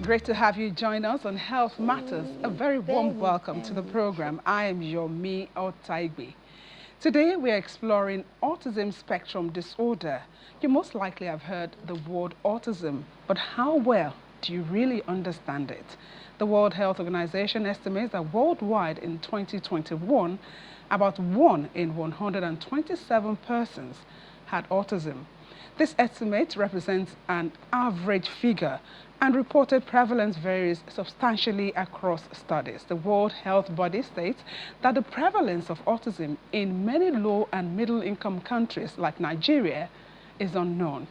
Great to have you join us on Health Matters. A very warm welcome to the program. I am Yomi Otaigbe. Today we are exploring autism spectrum disorder. You most likely have heard the word autism, but how well do you really understand it? The World Health Organization estimates that worldwide in 2021, about 1 in 127 persons had autism. This estimate represents an average figure, and reported prevalence varies substantially across studies. The World Health Body states that the prevalence of autism in many low and middle income countries like Nigeria is unknown.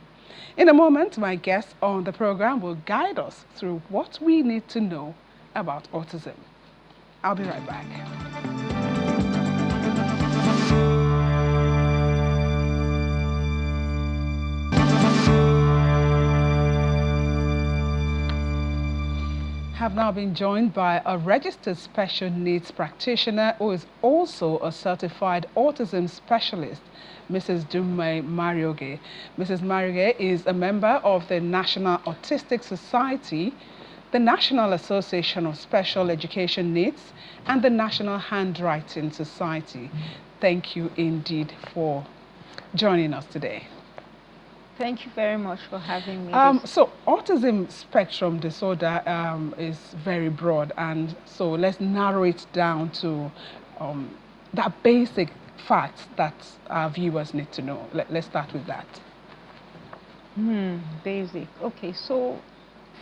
In a moment, my guest on the program will guide us through what we need to know about autism. I'll be right back. Have now been joined by a registered special needs practitioner who is also a certified autism specialist, Mrs. Dume Marioge. Mrs. Marioge is a member of the National Autistic Society, the National Association of Special Education Needs, and the National Handwriting Society. Thank you indeed for joining us today. Thank you very much for having me. So autism spectrum disorder is very broad, and so let's narrow it down to that basic facts that our viewers need to know. Let's start with that. Basic. Okay, so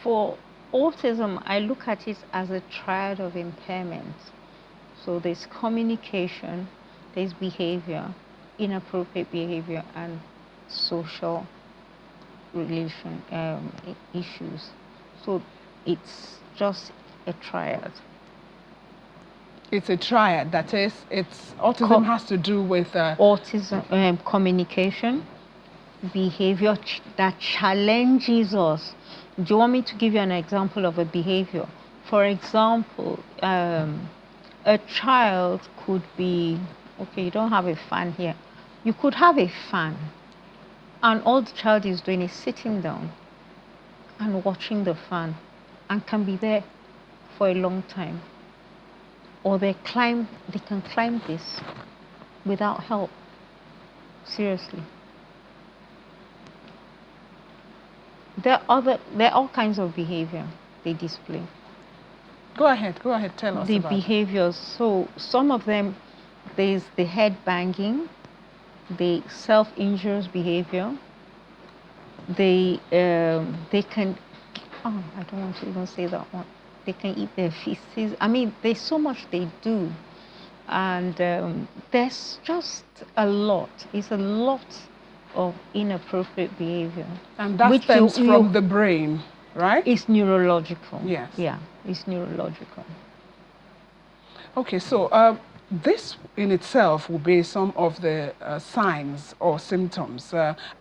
for autism, I look at it as a triad of impairments. So there's communication, there's behavior, inappropriate behavior, and social relation issues. So it's just a triad. It's a triad. That is, autism has to do with autism, communication, behavior that challenges us. Do you want me to give you an example of a behavior? For example, a child could be, okay, you don't have a fan here. You could have a fan, and all the child is doing is sitting down and watching the fan, and can be there for a long time. Or they can climb this without help. Seriously. There are all kinds of behavior they display. Go ahead, tell us the about behaviors. So some of them, there's the head banging, the self-injurious behavior. They can, oh, I don't want to even say that one. They can eat their feces. I mean, there's so much they do, and there's just a lot. It's a lot of inappropriate behavior. And that stems from the brain, right? It's neurological. Yes. Yeah, it's neurological. Okay, so this in itself will be some of the signs or symptoms,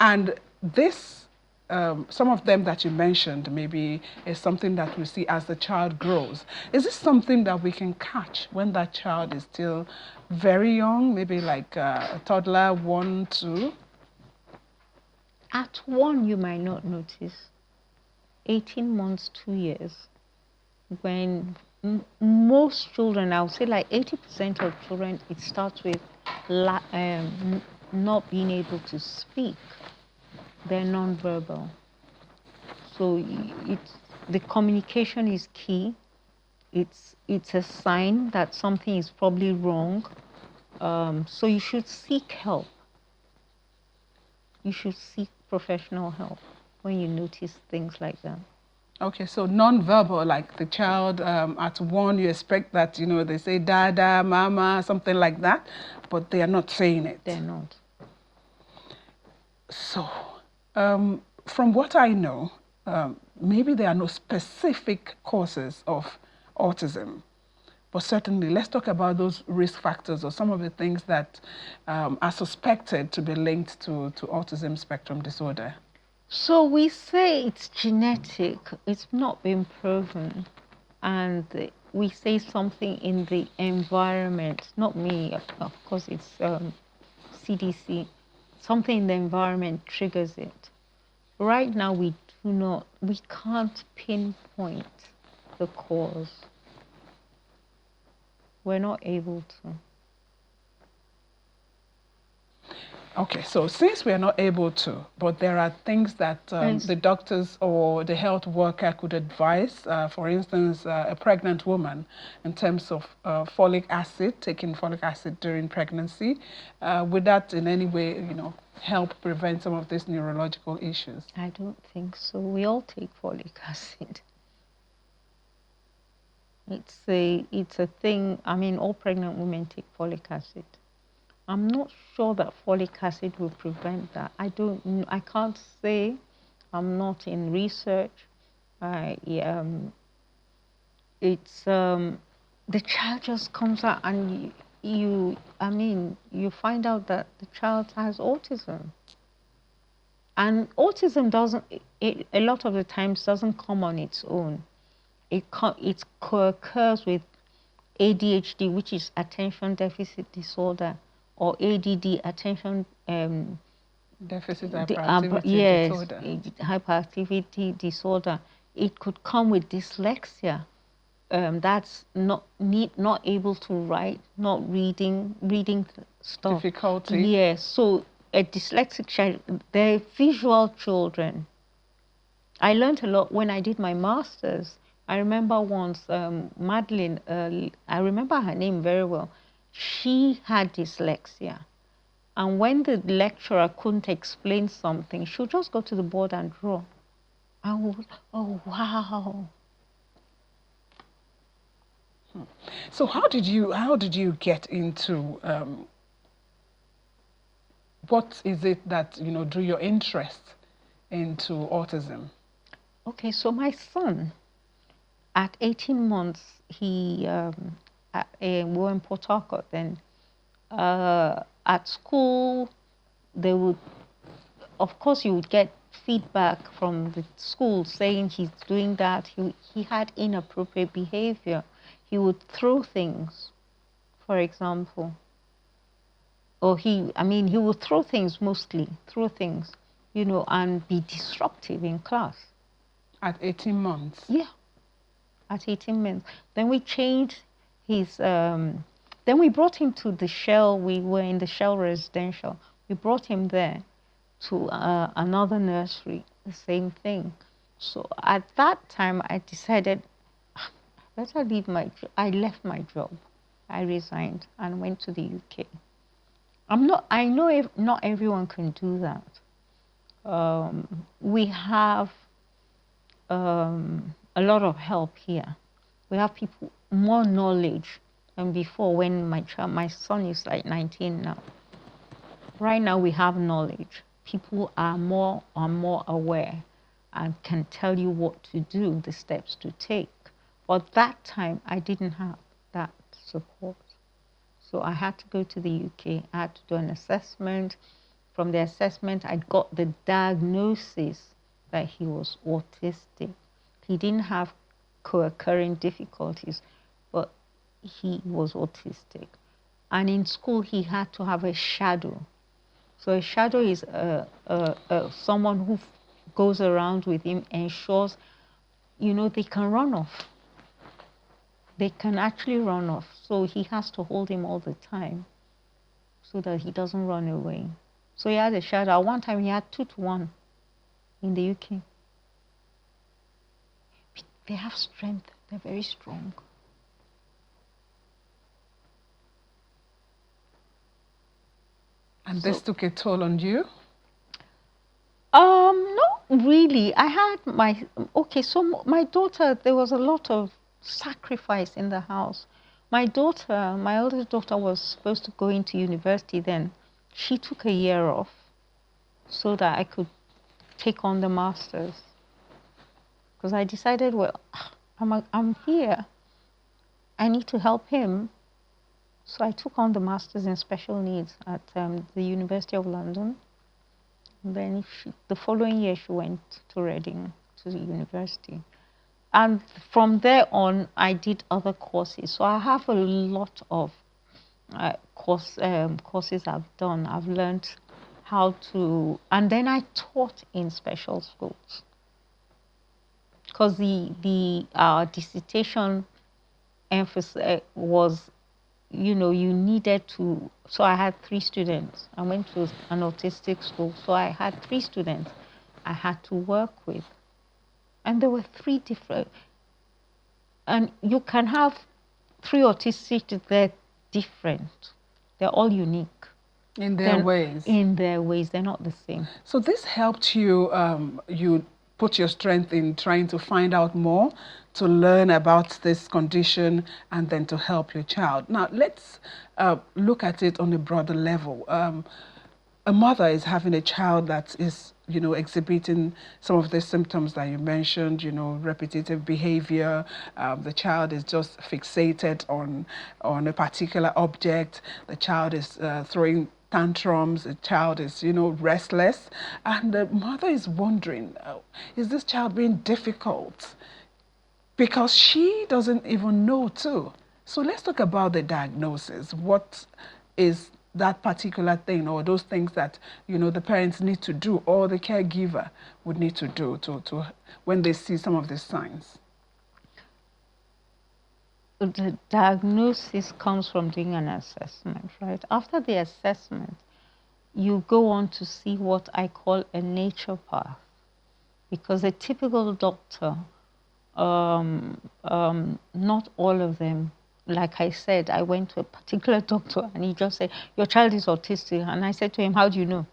and this, some of them that you mentioned maybe is something that we see as the child grows. Is this something that we can catch when that child is still very young, maybe like a toddler, 1, 2? At 1, you might not notice. 18 months, 2 years, when most children, I would say like 80% of children, it starts with not being able to speak. They're non-verbal. So the communication is key. It's a sign that something is probably wrong. So you should seek help. You should seek professional help when you notice things like that. Okay, so non-verbal, like the child at 1, you expect that, you know, they say dada, mama, something like that, but they are not saying it. They're not. So, from what I know, maybe there are no specific causes of autism, but certainly let's talk about those risk factors or some of the things that are suspected to be linked to autism spectrum disorder. So we say it's genetic, it's not been proven, and we say something in the environment, not me, of course it's CDC, something in the environment triggers it. right now we can't pinpoint the cause. We're not able to. Okay, so since we are not able to, but there are things that the doctors or the health worker could advise, for instance, a pregnant woman in terms of folic acid, taking folic acid during pregnancy, would that in any way, help prevent some of these neurological issues? I don't think so. We all take folic acid. It's a thing. I mean, all pregnant women take folic acid. I'm not sure that folic acid will prevent that. I can't say. I'm not in research. It's the child just comes out and you find out that the child has autism. And autism a lot of the times doesn't come on its own. It co-occurs with ADHD, which is attention deficit disorder, or ADD, attention deficit hyperactivity disorder. Hyperactivity disorder. It could come with dyslexia. That's not able to write, not reading stuff. Difficulty. Yes. So a dyslexic child, they're visual children. I learned a lot when I did my master's. I remember once, Madeline, I remember her name very well. She had dyslexia. And when the lecturer couldn't explain something, she would just go to the board and draw. I was, oh, wow. So how did you get into, what is it that, drew your interest into autism? Okay, so my son, at 18 months, we were in Port Harcourt then. At school, they would, of course, you would get feedback from the school saying he's doing that. He had inappropriate behavior. He would throw things, for example. Or he would throw things mostly, and be disruptive in class. At 18 months? Yeah, at 18 months. Then we changed his, then we brought him to the Shell. We were in the Shell residential. We brought him there to another nursery, the same thing. So at that time, I decided, better leave I left my job. I resigned and went to the UK. I know not everyone can do that. We have a lot of help here. We have people, more knowledge than before when my son is like 19 now. Right now we have knowledge. People are more aware and can tell you what to do, the steps to take. But that time I didn't have that support. So I had to go to the UK. I had to do an assessment. From the assessment, I got the diagnosis that he was autistic. He didn't have co-occurring difficulties, but he was autistic. And in school, he had to have a shadow. So a shadow is someone who goes around with him, ensures, they can run off. They can actually run off. So he has to hold him all the time so that he doesn't run away. So he had a shadow. At one time, he had 2 to 1 in the UK. They have strength. They're very strong. And this took a toll on you? Not really. I had so my daughter, there was a lot of sacrifice in the house. My eldest daughter was supposed to go into university then. She took a year off so that I could take on the master's. Because I decided, well, I'm here. I need to help him. So I took on the master's in special needs at the University of London. And then the following year, she went to Reading, to the university. And from there on, I did other courses. So I have a lot of courses I've done. I've learned how to, and then I taught in special schools. Because the dissertation emphasis was, you know, you needed to, so I had 3 students. I went to an autistic school, so I had 3 students I had to work with. And there were 3 different, and you can have 3 autistic, they're different. They're all unique. In their ways. In their ways, they're not the same. So this helped you, you put your strength in trying to find out more, to learn about this condition, and then to help your child. Now, let's look at it on a broader level. A mother is having a child that is, you know, exhibiting some of the symptoms that you mentioned, you know, repetitive behavior. The child is just fixated on a particular object. The child is throwing tantrums. The child is, you know, restless. And the mother is wondering, is this child being difficult? Because she doesn't even know too. So let's talk about the diagnosis. What is that particular thing, or those things that, you know, the parents need to do, or the caregiver would need to do to when they see some of these signs? The diagnosis comes from doing an assessment, right? After the assessment, you go on to see what I call a nature path, because a typical doctor, not all of them. Like I said, I went to a particular doctor and he just said, your child is autistic. And I said to him, how do you know?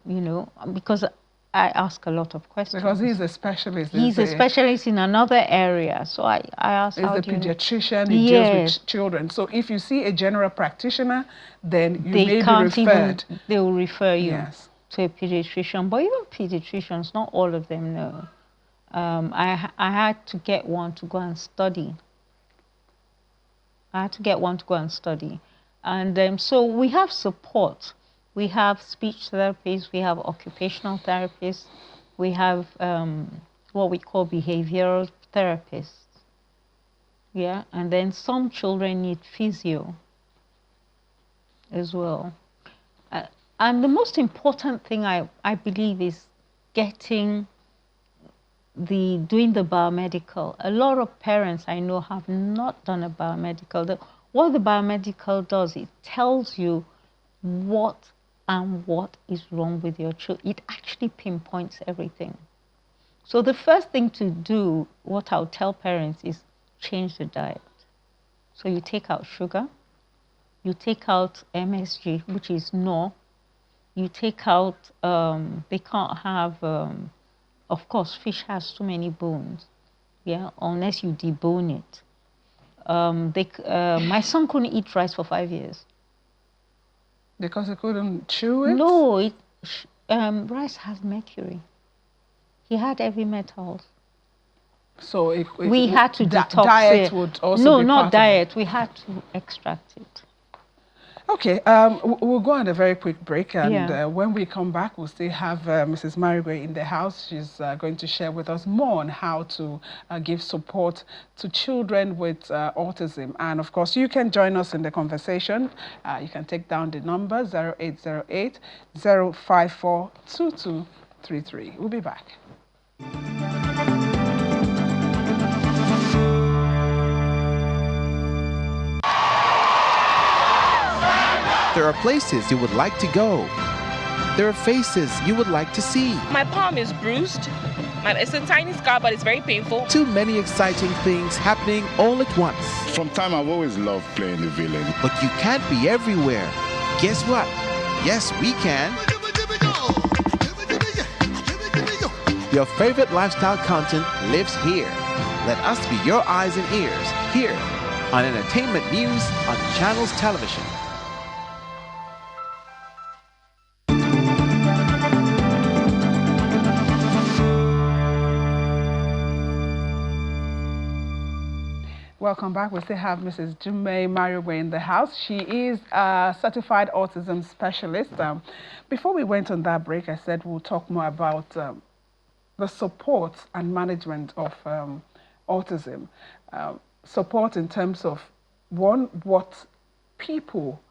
You know, because I ask a lot of questions. Because he's a specialist. He's a specialist in another area. So I asked, he's a pediatrician, he yes. deals with children. So if you see a general practitioner, then you may be referred. They will refer you yes. to a pediatrician. But even pediatricians, not all of them know. I had to get one to go and study. And so we have support. We have speech therapists, we have occupational therapists, we have what we call behavioral therapists. Yeah, and then some children need physio as well. And the most important thing I believe is doing the biomedical. A lot of parents I know have not done a biomedical. What the biomedical does, it tells you what is wrong with your child. It actually pinpoints everything. So the first thing to do, what I'll tell parents, is change the diet. So you take out sugar, you take out MSG, which is no. You take out, they can't have, of course, fish has too many bones, yeah, unless you debone it. My son couldn't eat rice for 5 years. Because he couldn't chew it? No, rice has mercury. He had heavy metals. So we had to detox diet it. would also no, be not part diet. We had to extract it. Okay, we'll go on a very quick break, and Yeah. When we come back, we'll still have Mrs. Marigwe in the house. She's going to share with us more on how to give support to children with autism. And of course, you can join us in the conversation. You can take down the number 0808 054 2233. We'll be back. There are places you would like to go. There are faces you would like to see. My palm is bruised. It's a tiny scar, but it's very painful. Too many exciting things happening all at once. From time I've always loved playing the villain. But you can't be everywhere. Guess what? Yes, we can. Your favorite lifestyle content lives here. Let us be your eyes and ears here on Entertainment News on Channels Television. Welcome back. We still have Mrs. Jummai Marigwe in the house. She is a certified autism specialist. Before we went on that break, I said we'll talk more about the support and management of autism. Support in terms of, one, what people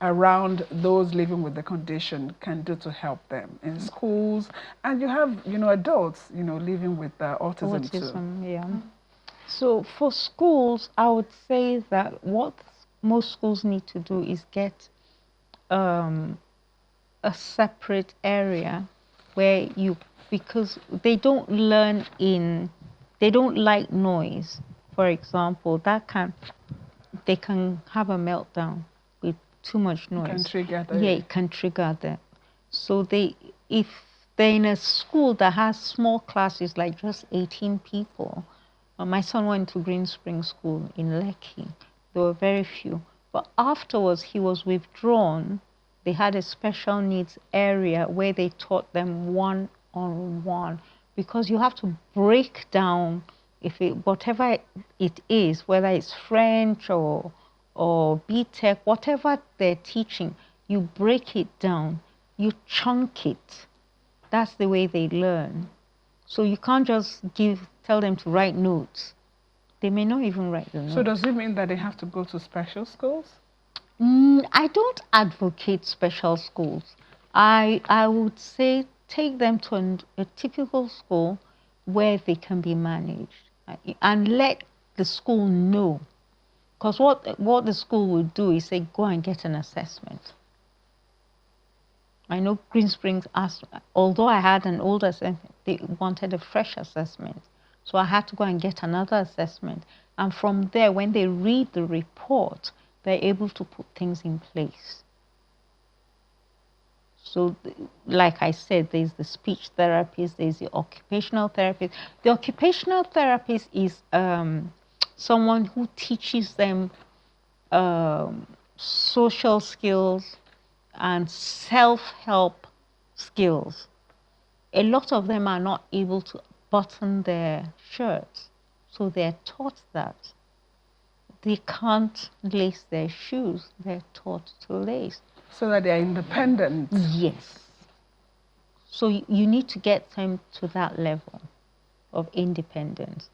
around those living with the condition can do to help them in schools? And you have, adults, living with autism too. Autism, yeah. So for schools, I would say that what most schools need to do is get a separate area where because they don't learn they don't like noise, for example, they can have a meltdown with too much noise. Can trigger that. Yeah, it can trigger that. So if they're in a school that has small classes, like just 18 people, my son went to Green Spring School in Lekki. There were very few. But afterwards, he was withdrawn. They had a special needs area where they taught them one-on-one, because you have to break down whatever it is, whether it's French or BTech, whatever they're teaching, you break it down, you chunk it. That's the way they learn. So you can't just tell them to write notes. They may not even write the notes. So does it mean that they have to go to special schools? I don't advocate special schools. I would say take them to a typical school where they can be managed, and let the school know. Because what the school will do is say, go and get an assessment. I know Green Springs asked, although I had an old assessment, they wanted a fresh assessment. So I had to go and get another assessment. And from there, when they read the report, they're able to put things in place. So, like I said, there's the speech therapist, there's the occupational therapist. The occupational therapist is someone who teaches them social skills and self-help skills. A lot of them are not able to button their shirts, so they're taught that. They can't lace their shoes, they're taught to lace. So that they're independent. Yes. So you need to get them to that level of independence.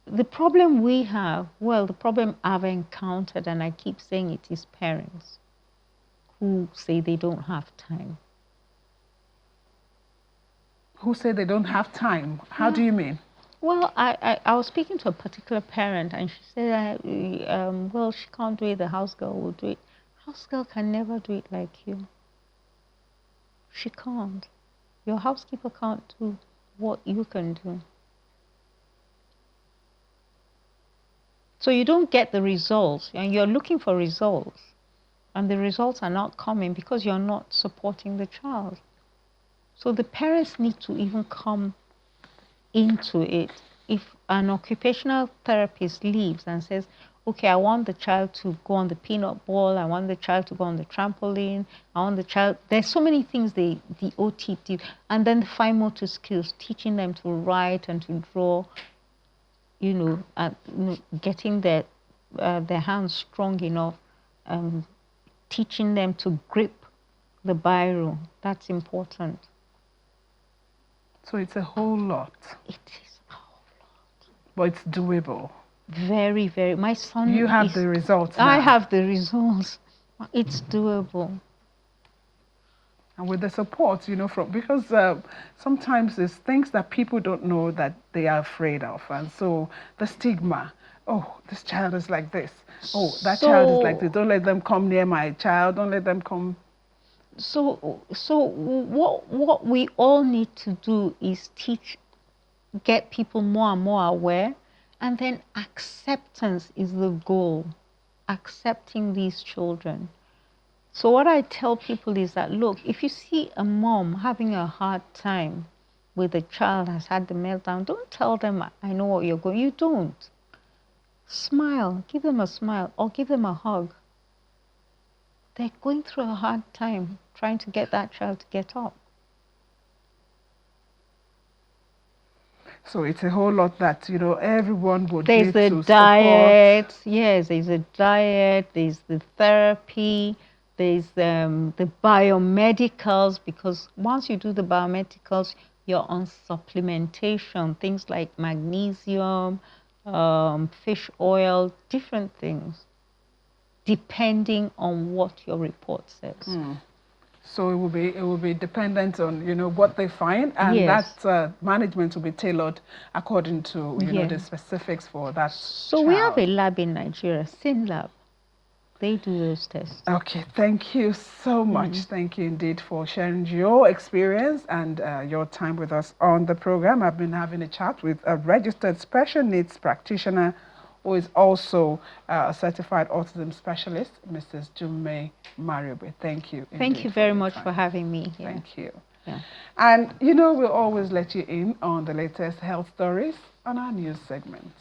The problem we have, the problem I've encountered, and I keep saying it, is parents who say they don't have time. Who say they don't have time? How do you mean? Well, I was speaking to a particular parent, and she said, she can't do it, the house girl will do it. House girl can never do it like you. She can't. Your housekeeper can't do what you can do. So you don't get the results, and you're looking for results, and the results are not coming because you're not supporting the child. So the parents need to even come into it. If an occupational therapist leaves and says, okay, I want the child to go on the peanut ball, I want the child to go on the trampoline, I want the child, there's so many things the OT did, and then the fine motor skills, teaching them to write and to draw, getting their hands strong enough, teaching them to grip the biro, that's important. So it's a whole lot. It is a whole lot. But it's doable. Very, very. My son. You have the results now. I have the results. It's doable. And with the support, because sometimes there's things that people don't know that they are afraid of. And so the stigma, oh, this child is like this. Oh, that child is like this. Don't let them come near my child. Don't let them come. So what we all need to do is get people more and more aware, and then acceptance is the goal. Accepting these children. So what I tell people is that, look, if you see a mom having a hard time with a child has had the meltdown, don't tell them, I know what you're going. You don't. Smile. Give them a smile or give them a hug. They're going through a hard time trying to get that child to get up. So it's a whole lot that, everyone would need to support. There's the diet. Yes, there's a diet. There's the therapy. There's the biomedicals, because once you do the biomedicals, you're on supplementation, things like magnesium, fish oil, different things. depending on what your report says. So it will be dependent on what they find, and Yes. that management will be tailored according to the specifics for that. So we have a lab in Nigeria, SIN Lab. They do those tests. Okay, thank you so much. Thank you indeed for sharing your experience and your time with us on the program. I've been having a chat with a registered special needs practitioner who is also a certified autism specialist, Mrs. Jummai Mariobe. Thank you. Thank you very much for having me here. Thank you. Yeah. And we'll always let you in on the latest health stories on our news segment.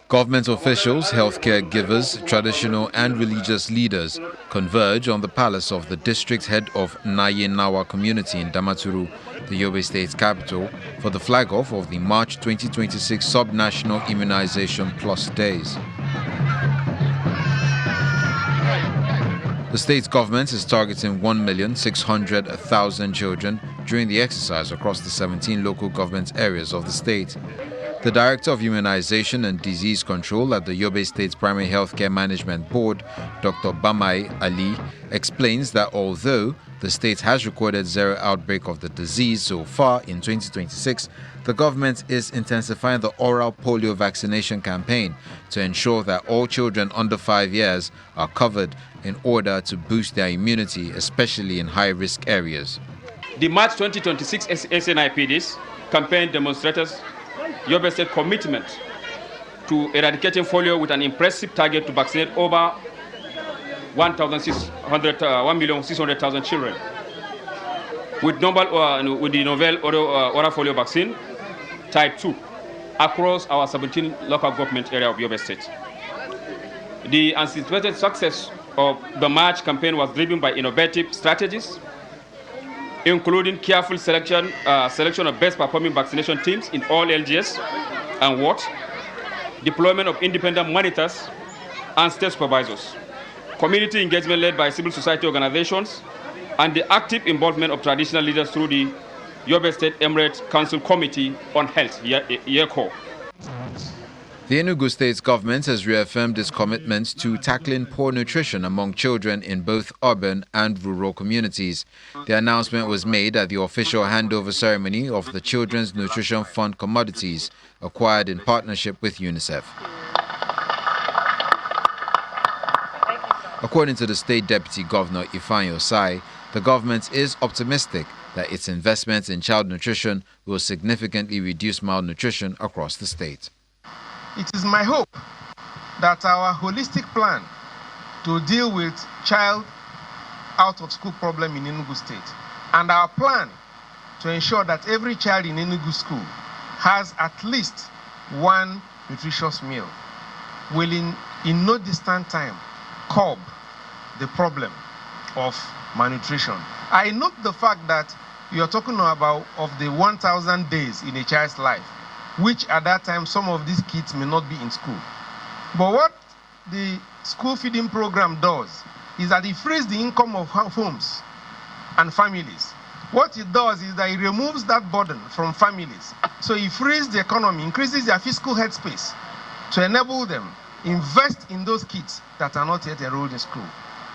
Government officials, healthcare givers, traditional and religious leaders converge on the palace of the district head of Nayenawa community in Damaturu, the Yobe State capital, for the flag-off of the March 2026 Sub-National Immunization Plus Days. The state government is targeting 1,600,000 children during the exercise across the 17 local government areas of the state. The Director of Immunization and Disease Control at the Yobe State Primary Healthcare Management Board, Dr. Bamai Ali, explains that although the state has recorded zero outbreak of the disease so far in 2026, the government is intensifying the oral polio vaccination campaign to ensure that all children under 5 years are covered in order to boost their immunity, especially in high-risk areas. The March 2026 SNIPD's campaign demonstrates Yobe State commitment to eradicating polio with an impressive target to vaccinate over 1,600,000 children with the novel oral polio vaccine type 2 across our 17 local government area of Yobe State. The anticipated success of the March campaign was driven by innovative strategies, including careful selection of best performing vaccination teams in all LGS and wards, deployment of independent monitors and state supervisors, community engagement led by civil society organizations, and the active involvement of traditional leaders through the Yobe State Emirate Council Committee on Health, YECO. The Enugu State government has reaffirmed its commitment to tackling poor nutrition among children in both urban and rural communities. The announcement was made at the official handover ceremony of the Children's Nutrition Fund commodities acquired in partnership with UNICEF. According to the State Deputy Governor Ifeanyi Osai, the government is optimistic that its investments in child nutrition will significantly reduce malnutrition across the state. It is my hope that our holistic plan to deal with child out of school problem in Enugu State and our plan to ensure that every child in Enugu school has at least one nutritious meal will in no distant time curb the problem of malnutrition. I note the fact that you are talking about of the 1,000 days in a child's life, which at that time some of these kids may not be in school. But what the school feeding program does is that it frees the income of homes and families. What it does is that it removes that burden from families. So it frees the economy, increases their fiscal headspace to enable them invest in those kids that are not yet enrolled in school.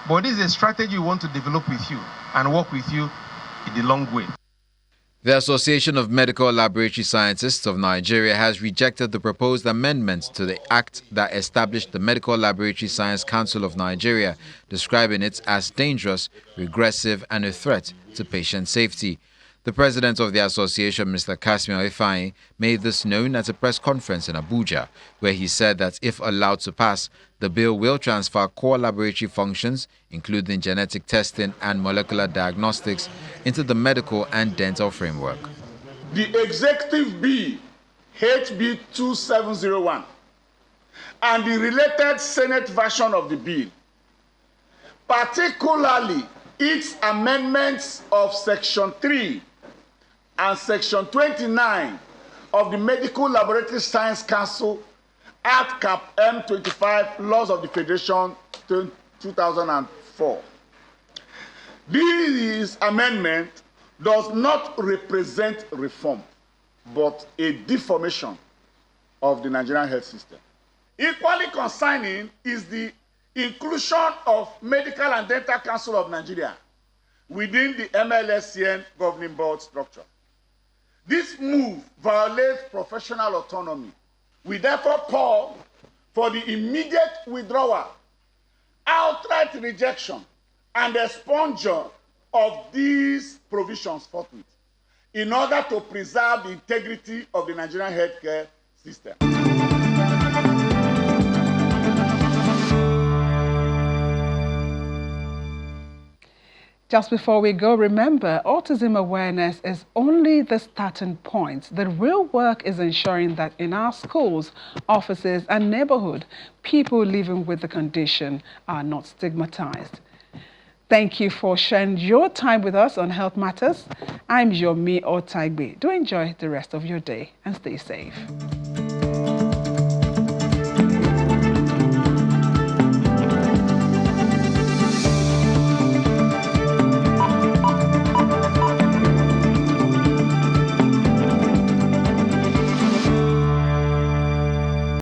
But this is a strategy we want to develop with you and work with you in the long way. The Association of Medical Laboratory Scientists of Nigeria has rejected the proposed amendment to the act that established the Medical Laboratory Science Council of Nigeria, describing it as dangerous, regressive, and a threat to patient safety. The president of the association, Mr. Kasmir Ifeanyi, made this known at a press conference in Abuja, where he said that if allowed to pass, the bill will transfer core laboratory functions, including genetic testing and molecular diagnostics, into the medical and dental framework. The executive bill, HB 2701, and the related Senate version of the bill, particularly its amendments of Section 3 and Section 29 of the Medical Laboratory Science Council Act Cap M25 Laws of the Federation 2004. This amendment does not represent reform. but a deformation of the Nigerian health system. Equally concerning is the inclusion of Medical and Dental Council of Nigeria within the MLSCN governing board structure. This move violates professional autonomy. We therefore call for the immediate withdrawal, outright rejection, and expungement of these provisions forthwith in order to preserve the integrity of the Nigerian healthcare system. Just before we go, remember, autism awareness is only the starting point. The real work is ensuring that in our schools, offices, and neighborhood, people living with the condition are not stigmatized. Thank you for sharing your time with us on Health Matters. I'm Yomi Otaigbe. Do enjoy the rest of your day and stay safe.